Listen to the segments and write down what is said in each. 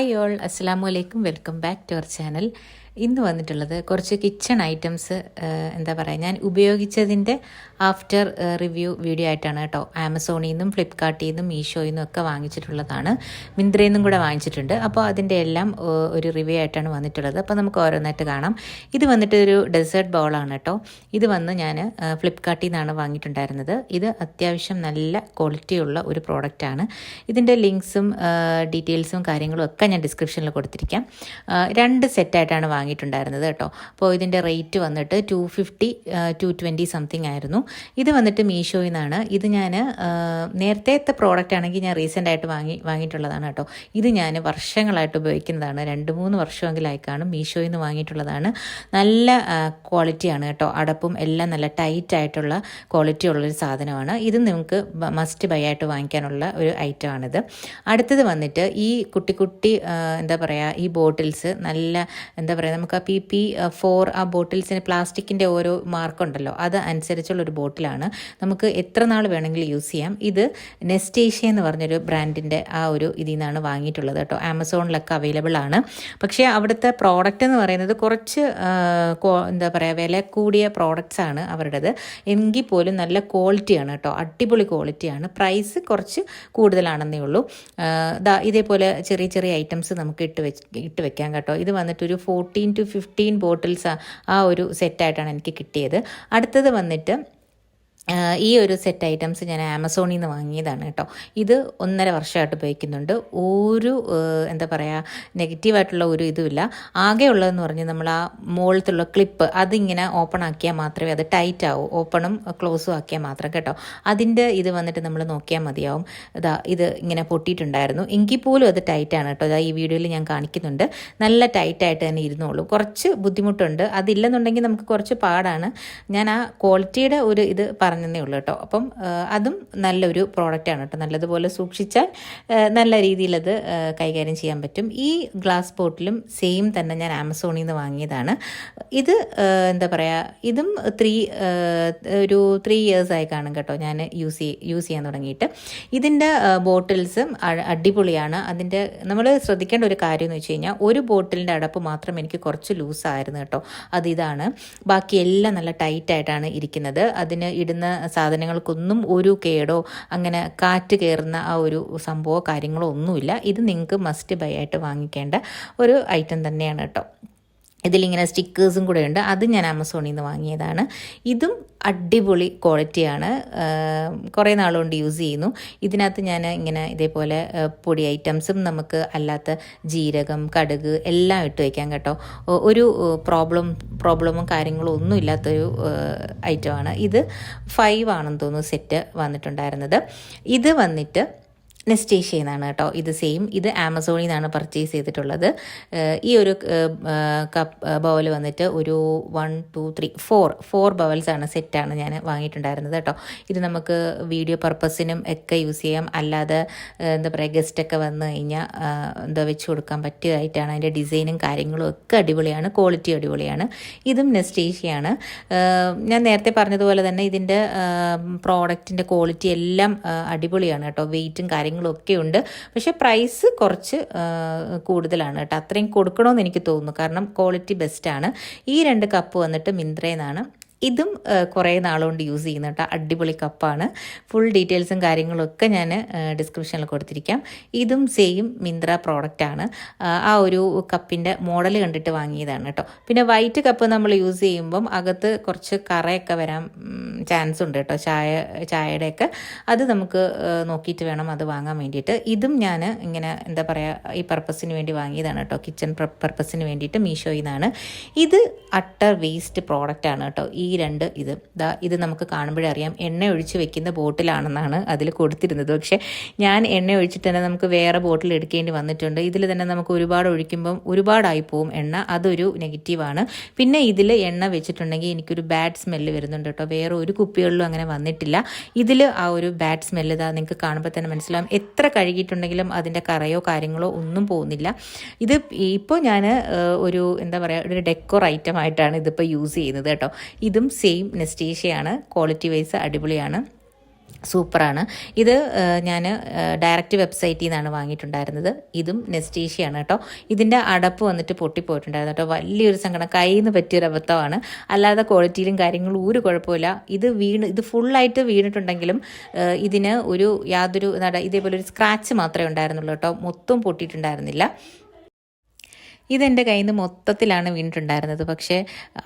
Hi all, അസ്സലാമു അലൈക്കും. Welcome back to our channel. ഇന്ന് വന്നിട്ടുള്ളത് കുറച്ച് കിച്ചൺ ഐറ്റംസ് എന്താ പറയുക, ഞാൻ ഉപയോഗിച്ചതിൻ്റെ ആഫ്റ്റർ റിവ്യൂ വീഡിയോ ആയിട്ടാണ് കേട്ടോ. ആമസോണിൽ നിന്നും ഫ്ലിപ്കാർട്ടിൽ നിന്നും മീഷോയിൽ നിന്നും ഒക്കെ വാങ്ങിച്ചിട്ടുള്ളതാണ്. മിന്ത്രയിൽ നിന്നും കൂടെ വാങ്ങിച്ചിട്ടുണ്ട്. അപ്പോൾ അതിൻ്റെ എല്ലാം ഒരു റിവ്യൂ ആയിട്ടാണ് വന്നിട്ടുള്ളത്. അപ്പോൾ നമുക്ക് ഓരോന്നായിട്ട് കാണാം. ഇത് വന്നിട്ട് ഒരു ഡെസേർട്ട് ബൗളാണ് കേട്ടോ. ഇത് വന്ന് ഞാൻ ഫ്ലിപ്കാർട്ടിൽ നിന്നാണ് വാങ്ങിയിട്ടുണ്ടായിരുന്നത്. ഇത് അത്യാവശ്യം നല്ല ക്വാളിറ്റിയുള്ള ഒരു പ്രോഡക്റ്റാണ്. ഇതിൻ്റെ ലിങ്ക്സും ഡീറ്റെയിൽസും കാര്യങ്ങളും ഒക്കെ ഞാൻ ഡിസ്ക്രിപ്ഷനിൽ കൊടുത്തിരിക്കാം. 2 സെറ്റായിട്ടാണ് വാങ്ങിയിട്ടുണ്ടായിരുന്നത് കേട്ടോ. അപ്പോൾ ഇതിൻ്റെ റേറ്റ് വന്നിട്ട് 250 220 സംതിങ് ആയിരുന്നു. ഇത് വന്നിട്ട് മീഷോയിൽ നിന്നാണ്. ഇത് ഞാൻ നേരത്തെ പ്രോഡക്റ്റ് ആണെങ്കിൽ ഞാൻ റീസെൻ്റ് ആയിട്ട് വാങ്ങിയിട്ടുള്ളതാണ് കേട്ടോ. ഇത് ഞാൻ വർഷങ്ങളായിട്ട് ഉപയോഗിക്കുന്നതാണ്. 2-3 വർഷമെങ്കിലായി കാണും. മീഷോയിൽ നിന്ന് വാങ്ങിയിട്ടുള്ളതാണ്. നല്ല ക്വാളിറ്റിയാണ് കേട്ടോ. അടപ്പും എല്ലാം നല്ല ടൈറ്റ് ആയിട്ടുള്ള ക്വാളിറ്റി ഉള്ളൊരു സാധനമാണ്. ഇത് നിങ്ങൾക്ക് മസ്റ്റ് ബൈ ആയിട്ട് വാങ്ങിക്കാനുള്ള ഒരു ഐറ്റമാണിത്. അടുത്തത് വന്നിട്ട് ഈ കുട്ടി എന്താ പറയുക, ഈ ബോട്ടിൽസ് നല്ല എന്താ പറയുക, നമുക്ക് ആ PP4 ആ ബോട്ടിൽസിന് പ്ലാസ്റ്റിക്കിൻ്റെ ഓരോ മാർക്കുണ്ടല്ലോ, അത് അനുസരിച്ചുള്ളൊരു ബോട്ടിലാണ്. നമുക്ക് എത്ര നാൾ വേണമെങ്കിലും യൂസ് ചെയ്യാം. ഇത് നെസ്റ്റേഷ്യ എന്ന് പറഞ്ഞൊരു ബ്രാൻഡിൻ്റെ ആ ഒരു ഇതിൽ നിന്നാണ് വാങ്ങിയിട്ടുള്ളത് കേട്ടോ. ആമസോണിലൊക്കെ അവൈലബിൾ ആണ്. പക്ഷേ അവിടുത്തെ പ്രോഡക്റ്റ് എന്ന് പറയുന്നത് കുറച്ച് എന്താ പറയുക, വില കൂടിയ പ്രോഡക്റ്റ്സ് ആണ് അവരുടേത്. എങ്കിൽ പോലും നല്ല ക്വാളിറ്റിയാണ് കേട്ടോ. അടിപൊളി ക്വാളിറ്റിയാണ്. പ്രൈസ് കുറച്ച് കൂടുതലാണെന്നേ ഉള്ളൂ. ഇതേപോലെ ചെറിയ ഐറ്റംസ് നമുക്ക് ഇട്ട് വെക്കാം കേട്ടോ. ഇത് വന്നിട്ടൊരു 14 to 15 ബോട്ടിൽസ് ആ ഒരു സെറ്റായിട്ടാണ് എനിക്ക് കിട്ടിയത്. അടുത്തത് വന്നിട്ട് ഈ ഒരു സെറ്റ് ഐറ്റംസ് ഞാൻ ആമസോണിൽ നിന്ന് വാങ്ങിയതാണ് കേട്ടോ. ഇത് 1.5 വർഷമായിട്ട് ഉപയോഗിക്കുന്നുണ്ട്. ഒരു എന്താ പറയുക, നെഗറ്റീവായിട്ടുള്ള ഒരു ഇതുമില്ല. ആകെ ഉള്ളതെന്ന് പറഞ്ഞാൽ നമ്മൾ ആ മുകളിലത്തുള്ള ക്ലിപ്പ് അതിങ്ങനെ ഓപ്പൺ ആക്കിയാൽ മാത്രമേ അത് ടൈറ്റ് ആവൂ. ഓപ്പണും ക്ലോസും ആക്കിയാൽ മാത്രം കേട്ടോ. അതിൻ്റെ ഇത് വന്നിട്ട് നമ്മൾ നോക്കിയാൽ മതിയാവും. ഇത് ഇങ്ങനെ പൊട്ടിയിട്ടുണ്ടായിരുന്നു. എങ്കിൽ പോലും അത് ടൈറ്റാണ് കേട്ടോ. ഈ വീഡിയോയിൽ ഞാൻ കാണിക്കുന്നുണ്ട്. നല്ല ടൈറ്റായിട്ട് തന്നെ ഇരുന്നോളൂ. കുറച്ച് ബുദ്ധിമുട്ടുണ്ട്. അതില്ലെന്നുണ്ടെങ്കിൽ നമുക്ക് കുറച്ച് പാടാണ്. ഞാൻ ആ ക്വാളിറ്റിയുടെ ഒരു ഇത് പറഞ്ഞതേ ഉള്ളൂ കേട്ടോ. അപ്പം അതും നല്ലൊരു പ്രോഡക്റ്റാണ് കേട്ടോ. നല്ലതുപോലെ സൂക്ഷിച്ചാൽ നല്ല രീതിയിൽ അത് കൈകാര്യം ചെയ്യാൻ പറ്റും. ഈ ഗ്ലാസ് ബോട്ടിലും സെയിം തന്നെ ഞാൻ ആമസോണിൽ നിന്ന് വാങ്ങിയതാണ്. ഇത് എന്താ പറയുക, ഇതും ഒരു 3 ഇയേഴ്സ് ആയി കാണും കേട്ടോ ഞാൻ യൂസ് ചെയ്യാൻ തുടങ്ങിയിട്ട്. ഇതിൻ്റെ ബോട്ടിൽസും അടിപൊളിയാണ്. അതിൻ്റെ നമ്മൾ ശ്രദ്ധിക്കേണ്ട ഒരു കാര്യം എന്ന് വെച്ച് കഴിഞ്ഞാൽ, ഒരു ബോട്ടിലിൻ്റെ അടപ്പ് മാത്രം എനിക്ക് കുറച്ച് ലൂസായിരുന്നു കേട്ടോ. അതിതാണ്. ബാക്കി എല്ലാം നല്ല ടൈറ്റായിട്ടാണ് ഇരിക്കുന്നത്. അതിന് ഇടുന്ന സാധനങ്ങൾക്കൊന്നും ഒരു കേടോ അങ്ങനെ കാറ്റ് കയറുന്ന ആ ഒരു സംഭവമോ കാര്യങ്ങളോ ഒന്നുമില്ല. ഇത് നിങ്ങൾക്ക് മസ്റ്റ് ബൈ ആയിട്ട് വാങ്ങിക്കേണ്ട ഒരു ഐറ്റം തന്നെയാണ് കേട്ടോ. ഇതിലിങ്ങനെ സ്റ്റിക്കേഴ്സും കൂടെ ഉണ്ട്. അത് ഞാൻ ആമസോണിൽ നിന്ന് വാങ്ങിയതാണ്. ഇതും അടിപൊളി ക്വാളിറ്റിയാണ്. കുറേ നാളുകൊണ്ട് യൂസ് ചെയ്യുന്നു. ഇതിനകത്ത് ഞാൻ ഇങ്ങനെ ഇതേപോലെ പൊടി ഐറ്റംസും നമുക്ക് അല്ലാത്ത ജീരകം, കടുക് എല്ലാം ഇട്ട് വയ്ക്കാം കേട്ടോ. ഒരു പ്രോബ്ലമും കാര്യങ്ങളും ഒന്നും ഇല്ലാത്തൊരു ഐറ്റമാണ്. ഇത് 5 ആണെന്ന് തോന്നുന്നു സെറ്റ് വന്നിട്ടുണ്ടായിരുന്നത്. ഇത് വന്നിട്ട് നെസ്റ്റേഷ്യ എന്നാണ് കേട്ടോ. ഇത് സെയിം. ഇത് ആമസോണിൽ നിന്നാണ് പർച്ചേസ് ചെയ്തിട്ടുള്ളത്. ഈ ഒരു ബൗൽ വന്നിട്ട് ഒരു 1 2 3 4 ബൗൾസാണ് സെറ്റാണ് ഞാൻ വാങ്ങിയിട്ടുണ്ടായിരുന്നത് കേട്ടോ. ഇത് നമുക്ക് വീഡിയോ പർപ്പസിനും ഒക്കെ യൂസ് ചെയ്യാം. അല്ലാതെ എന്താ പറയുക, ഗസ്റ്റൊക്കെ വന്നു കഴിഞ്ഞാൽ എന്താ വെച്ച് കൊടുക്കാൻ പറ്റിയതായിട്ടാണ്. അതിൻ്റെ ഡിസൈനും കാര്യങ്ങളും ഒക്കെ അടിപൊളിയാണ്. ക്വാളിറ്റി അടിപൊളിയാണ്. ഇതും നെസ്റ്റേഷ്യയാണ്. ഞാൻ നേരത്തെ പറഞ്ഞതുപോലെ തന്നെ ഇതിൻ്റെ പ്രോഡക്റ്റിൻ്റെ ക്വാളിറ്റി എല്ലാം അടിപൊളിയാണ് കേട്ടോ. വെയിറ്റും കാര്യങ്ങളും ഒക്കെ ഉണ്ട്. പക്ഷേ പ്രൈസ് കുറച്ച് കൂടുതലാണ് കേട്ടോ. അത്രയും കൊടുക്കണമെന്ന് എനിക്ക് തോന്നുന്നു. കാരണം ക്വാളിറ്റി ബെസ്റ്റാണ്. ഈ 2 കപ്പ് വന്നിട്ട് മിന്ത്രയിൽ നിന്നാണ്. ഇതും കുറേ നാളുകൊണ്ട് യൂസ് ചെയ്യുന്ന കേട്ടോ. അടിപൊളി കപ്പാണ്. ഫുൾ ഡീറ്റെയിൽസും കാര്യങ്ങളൊക്കെ ഞാൻ ഡിസ്ക്രിപ്ഷനിൽ കൊടുത്തിരിക്കാം. ഇതും സെയിം മിന്ത്ര പ്രോഡക്റ്റാണ്. ആ ഒരു കപ്പിൻ്റെ മോഡൽ കണ്ടിട്ട് വാങ്ങിയതാണ് കേട്ടോ. പിന്നെ വൈറ്റ് കപ്പ് നമ്മൾ യൂസ് ചെയ്യുമ്പം അകത്ത് കുറച്ച് കറയൊക്കെ വരാൻ ചാൻസ് ഉണ്ട് കേട്ടോ. ചായയുടെയൊക്കെ അത് നമുക്ക് നോക്കിയിട്ട് വേണം അത് വാങ്ങാൻ വേണ്ടിയിട്ട്. ഇതും ഞാൻ ഇങ്ങനെ എന്താ പറയുക, ഈ പർപ്പസിന് വേണ്ടി വാങ്ങിയതാണ് കേട്ടോ. കിച്ചൺ പർപ്പസിന് വേണ്ടിയിട്ട് മീഷോയിൽ നിന്നാണ്. ഇത് അട്ടർ വേസ്റ്റ് പ്രോഡക്റ്റാണ് കേട്ടോ. ഈ 2 ഇത് നമുക്ക് കാണുമ്പോഴേ അറിയാം എണ്ണ ഒഴിച്ച് വെക്കുന്ന ബോട്ടിലാണെന്നാണ് അതിൽ കൊടുത്തിരുന്നത്. പക്ഷേ ഞാൻ എണ്ണ ഒഴിച്ചിട്ട് തന്നെ നമുക്ക് വേറെ ബോട്ടിൽ എടുക്കേണ്ടി വന്നിട്ടുണ്ട്. ഇതിൽ തന്നെ നമുക്ക് ഒരുപാട് ഒഴിക്കുമ്പം ഒരുപാടായി പോവും എണ്ണ. അതൊരു നെഗറ്റീവാണ്. പിന്നെ ഇതിൽ എണ്ണ വെച്ചിട്ടുണ്ടെങ്കിൽ എനിക്കൊരു ബാഡ് സ്മെല്ല് വരുന്നുണ്ട് കേട്ടോ. വേറെ ഒരു കുപ്പികളിലും അങ്ങനെ വന്നിട്ടില്ല. ഇതിൽ ആ ഒരു ബാഡ് സ്മെല്ല് നിങ്ങൾക്ക് കാണുമ്പോൾ തന്നെ മനസ്സിലാവും. എത്ര കഴുകിയിട്ടുണ്ടെങ്കിലും അതിൻ്റെ കറയോ കാര്യങ്ങളോ ഒന്നും പോകുന്നില്ല. ഇത് ഇപ്പോൾ ഞാൻ ഒരു എന്താ പറയുക, ഒരു ഡെക്കോർ ഐറ്റം ആയിട്ടാണ് ഇതിപ്പോൾ യൂസ് ചെയ്യുന്നത് കേട്ടോ. ഇതും സെയിം നെസ്റ്റേഷ്യയാണ്. ക്വാളിറ്റി വൈസ് അടിപൊളിയാണ്. സൂപ്പറാണ്. ഇത് ഞാൻ ഡയറക്റ്റ് വെബ്സൈറ്റിൽ നിന്നാണ് വാങ്ങിയിട്ടുണ്ടായിരുന്നത്. ഇതും നെസ്റ്റീഷ്യയാണ് കേട്ടോ. ഇതിൻ്റെ അടപ്പ് വന്നിട്ട് പൊട്ടിപ്പോയിട്ടുണ്ടായിരുന്നു കേട്ടോ. വലിയൊരു സങ്കടം, കയ്യിൽ നിന്ന് പറ്റിയൊരു അബദ്ധമാണ്. അല്ലാതെ ക്വാളിറ്റിയിലും കാര്യങ്ങളും ഒരു കുഴപ്പമില്ല. ഇത് ഫുള്ളായിട്ട് വീണിട്ടുണ്ടെങ്കിലും ഇതിന് യാതൊരു ഇതേപോലെ ഒരു സ്ക്രാച്ച് മാത്രമേ ഉണ്ടായിരുന്നുള്ളൂ കേട്ടോ. മൊത്തം പൊട്ടിയിട്ടുണ്ടായിരുന്നില്ല. ഇതെൻ്റെ കയ്യിൽ നിന്ന് മൊത്തത്തിലാണ് വീണിട്ടുണ്ടായിരുന്നത്. പക്ഷേ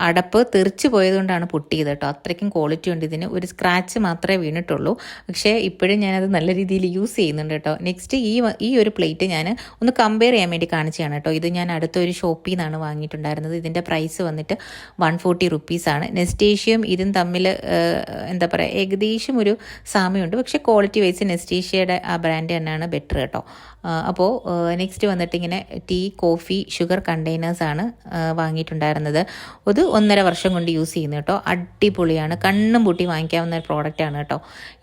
അടപ്പ് തെറിച്ച് പോയതുകൊണ്ടാണ് പൊട്ടിയത് കേട്ടോ. അത്രയ്ക്കും ക്വാളിറ്റി ഉണ്ട് ഇതിന്. ഒരു സ്ക്രാച്ച് മാത്രമേ വീണിട്ടുള്ളൂ. പക്ഷേ ഇപ്പോഴും ഞാനത് നല്ല രീതിയിൽ യൂസ് ചെയ്യുന്നുണ്ട് കേട്ടോ. നെക്സ്റ്റ് ഈ ഒരു പ്ലേറ്റ് ഞാൻ ഒന്ന് കമ്പയർ ചെയ്യാൻ വേണ്ടി കാണിച്ചതാണ് കേട്ടോ. ഇത് ഞാൻ അടുത്തൊരു ഷോപ്പിൽ നിന്നാണ് വാങ്ങിയിട്ടുണ്ടായിരുന്നത്. ഇതിൻ്റെ പ്രൈസ് വന്നിട്ട് 140 റുപ്പീസാണ്. നെസ്റ്റേഷ്യയും ഇതും തമ്മിൽ എന്താ പറയുക, ഏകദേശം ഒരു സാമ്യമുണ്ട്. പക്ഷേ ക്വാളിറ്റി വൈസ് നെസ്റ്റേഷ്യയുടെ ആ ബ്രാൻഡ് തന്നെയാണ് ബെറ്റർ കേട്ടോ. അപ്പോൾ നെക്സ്റ്റ് വന്നിട്ട് ഇങ്ങനെ ടീ, കോഫി, ഷുഗർ കണ്ടെയ്നേഴ്സാണ് വാങ്ങിയിട്ടുണ്ടായിരുന്നത്. അത് 1.5 വർഷം കൊണ്ട് യൂസ് ചെയ്യുന്നത് കേട്ടോ. അടിപൊളിയാണ്, കണ്ണും പൂട്ടി വാങ്ങിക്കാവുന്ന ഒരു പ്രോഡക്റ്റാണ് കേട്ടോ.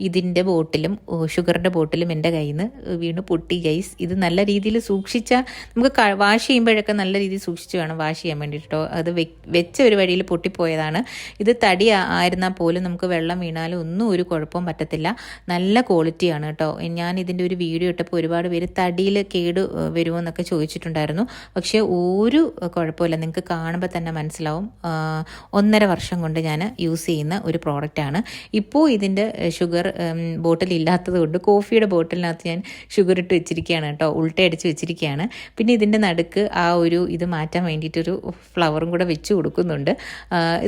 ഇതിൻ്റെ ബോട്ടിലും ഷുഗറിൻ്റെ ബോട്ടിലും എൻ്റെ കയ്യിൽ നിന്ന് വീണ് പൊട്ടി ഗൈസ്. ഇത് നല്ല രീതിയിൽ സൂക്ഷിച്ചാൽ നമുക്ക് വാഷ് ചെയ്യുമ്പോഴൊക്കെ നല്ല രീതിയിൽ സൂക്ഷിച്ച് വേണം വാഷ് ചെയ്യാൻ വേണ്ടിയിട്ട് കേട്ടോ. അത് വെച്ച ഒരു വഴിയിൽ പൊട്ടിപ്പോയതാണ്. ഇത് തടി ആയിരുന്നാൽ പോലും നമുക്ക് വെള്ളം വീണാലും ഒന്നും ഒരു കുഴപ്പവും പറ്റത്തില്ല. നല്ല ക്വാളിറ്റിയാണ് കേട്ടോ. ഞാൻ ഇതിൻ്റെ ഒരു വീഡിയോ ഇട്ടപ്പോൾ ഒരുപാട് പേര് തടിയിൽ കേട് വരുമോയെന്നൊക്കെ ചോദിച്ചിട്ടുണ്ടായിരുന്നു. പക്ഷേ ഒരു കുഴപ്പമില്ല, നിങ്ങൾക്ക് കാണുമ്പോൾ തന്നെ മനസ്സിലാവും. 1.5 വർഷം കൊണ്ട് ഞാൻ യൂസ് ചെയ്യുന്ന ഒരു പ്രോഡക്റ്റാണ്. ഇപ്പോൾ ഇതിൻ്റെ ഷുഗർ ബോട്ടിൽ ഇല്ലാത്തത് കൊണ്ട് കോഫിയുടെ ബോട്ടിലിനകത്ത് ഞാൻ ഷുഗർ ഇട്ട് വെച്ചിരിക്കുകയാണ് കേട്ടോ. ഉൾട്ടയടിച്ച് വെച്ചിരിക്കുകയാണ്. പിന്നെ ഇതിൻ്റെ നടുക്ക് ഇത് മാറ്റാൻ വേണ്ടിയിട്ടൊരു ഫ്ലവറും കൂടെ വെച്ച് കൊടുക്കുന്നുണ്ട്.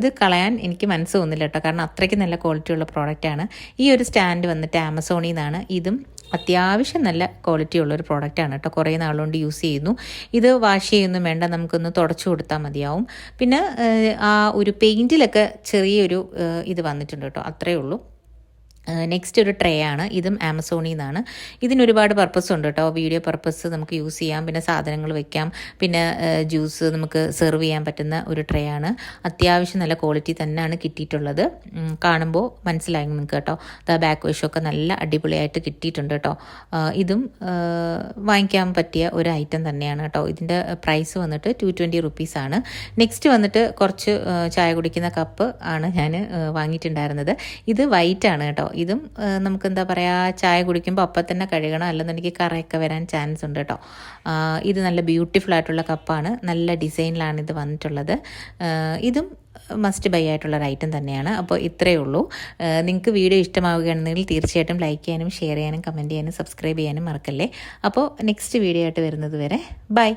ഇത് കളയാൻ എനിക്ക് മനസ്സ് തോന്നില്ല കേട്ടോ, കാരണം അത്രയ്ക്ക് നല്ല ക്വാളിറ്റിയുള്ള പ്രോഡക്റ്റാണ്. ഈ ഒരു സ്റ്റാൻഡ് വന്നിട്ട് ആമസോണിൽ നിന്നാണ്. ഇതും അത്യാവശ്യം നല്ല ക്വാളിറ്റി ഉള്ളൊരു പ്രോഡക്റ്റാണ് കേട്ടോ. കുറേ നാളുകൊണ്ട് യൂസ് ചെയ്യുന്നു. ഇത് വാഷ് ചെയ്യൊന്നും വേണ്ട, നമുക്കൊന്ന് തുടച്ചു കൊടുത്താൽ മതിയാവും. പിന്നെ ആ ഒരു പെയിൻറ്റിലൊക്കെ ചെറിയൊരു ഇത് വന്നിട്ടുണ്ട് കേട്ടോ, അത്രയേ ഉള്ളൂ. നെക്സ്റ്റ് ഒരു ട്രേ ആണ്. ഇതും ആമസോണിൽ നിന്നാണ്. ഇതിനൊരുപാട് പർപ്പസ് ഉണ്ട് കേട്ടോ. വീഡിയോ പർപ്പസ് നമുക്ക് യൂസ് ചെയ്യാം, പിന്നെ സാധനങ്ങൾ വെക്കാം, പിന്നെ ജ്യൂസ് നമുക്ക് സെർവ് ചെയ്യാൻ പറ്റുന്ന ഒരു ട്രേ ആണ്. അത്യാവശ്യം നല്ല ക്വാളിറ്റി തന്നെയാണ് കിട്ടിയിട്ടുള്ളത്. കാണുമ്പോൾ മനസ്സിലായി നിങ്ങൾക്ക് കേട്ടോ. ബാക്ക് വശമൊക്കെ നല്ല അടിപൊളിയായിട്ട് കിട്ടിയിട്ടുണ്ട് കേട്ടോ. ഇതും വാങ്ങിക്കാൻ പറ്റിയ ഒരു ഐറ്റം തന്നെയാണ് കേട്ടോ. ഇതിൻ്റെ പ്രൈസ് വന്നിട്ട് 220 റുപ്പീസാണ്. നെക്സ്റ്റ് വന്നിട്ട് കുറച്ച് ചായ കുടിക്കുന്ന കപ്പ് ആണ് ഞാൻ വാങ്ങിയിട്ടുണ്ടായിരുന്നത്. ഇത് വൈറ്റ് ആണ് കേട്ടോ. ഇതും നമുക്ക് എന്താ പറയുക, ചായ കുടിക്കുമ്പോൾ അപ്പം തന്നെ കഴുകണം, അല്ലെന്നുണ്ടെങ്കിൽ കറയൊക്കെ വരാൻ ചാൻസ് ഉണ്ട് കേട്ടോ. ഇത് നല്ല ബ്യൂട്ടിഫുൾ ആയിട്ടുള്ള കപ്പാണ്. നല്ല ഡിസൈനിലാണ് ഇത് വന്നിട്ടുള്ളത്. ഇതും മസ്റ്റ് ബൈ ആയിട്ടുള്ളൊരു ഐറ്റം തന്നെയാണ്. അപ്പോൾ ഇത്രയേ ഉള്ളൂ. നിങ്ങൾക്ക് വീഡിയോ ഇഷ്ടമാവുകയാണെന്നുണ്ടെങ്കിൽ തീർച്ചയായിട്ടും ലൈക്ക് ചെയ്യാനും ഷെയർ ചെയ്യാനും കമൻറ്റ് ചെയ്യാനും സബ്സ്ക്രൈബ് ചെയ്യാനും മറക്കല്ലേ. അപ്പോൾ നെക്സ്റ്റ് വീഡിയോ ആയിട്ട് വരുന്നത് വരെ ബൈ.